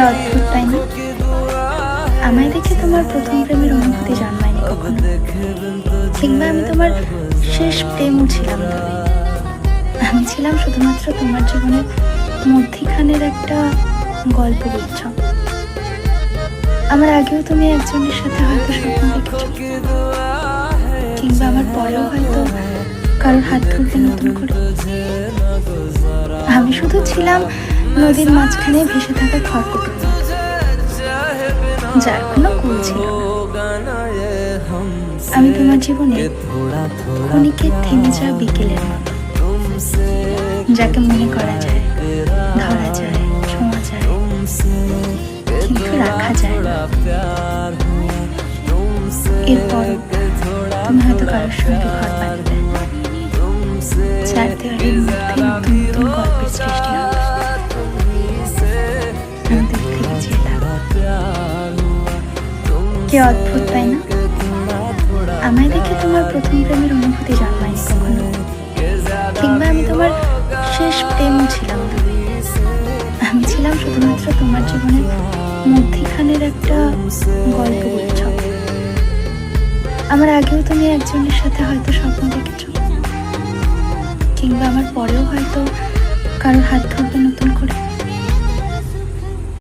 অদ্ভুত তাই না? আমায় দেখে তোমার প্রথম প্রেমের অনুভূতি জন্মায়নি কখনো, কিংবা আমি তোমার শেষ প্রেমও ছিলাম না। আমি ছিলাম শুধুমাত্র তোমার জীবনের মধ্যিখানের একটা গল্পগুচ্ছ। আমার আগেও তুমি একজনের সাথে হয়তো স্বপ্ন দেখেছ, কিংবা আমার পরেও হয়তো কারোর হাত ধরতে নতুন করে। আমি শুধু ছিলাম নদীর মাঝখানে ভেসে থাকা খড়কুটোর মতো, যার কোনো কুল ছিল না। আমি তোমার জীবনে ক্ষণিকের থেমে যাওয়া বিকেলের মতো, যাকে মনে করা যায়, ধরা যায়, ছোঁয়া যায়, কিন্তু রাখা যায় না। এরপর তুমি হয়তো কারোর সঙ্গে ঘর বাঁধবে, চার দেওয়ালের মধ্যে নতুন নতুন গল্পের সৃষ্টি হবে। আমি দূর থেকে চেয়ে কি অদ্ভুত তাই না? আমায় দেখে তোমার প্রথম প্রেমের অনুভূতি জন্মায়নি কখনো, কিংবা আমি তোমার শেষ প্রেমও ছিলাম না। আমি ছিলাম শুধুমাত্র তোমার জীবনের মধ্যিখানের একটা গল্পগুচ্ছ। আমার আগেও তুমি একজনের সাথে হয়তো স্বপ্ন দেখেছ, কিংবা আমার পরেও হয়তো কারোর হাত ধরবে নতুন করে।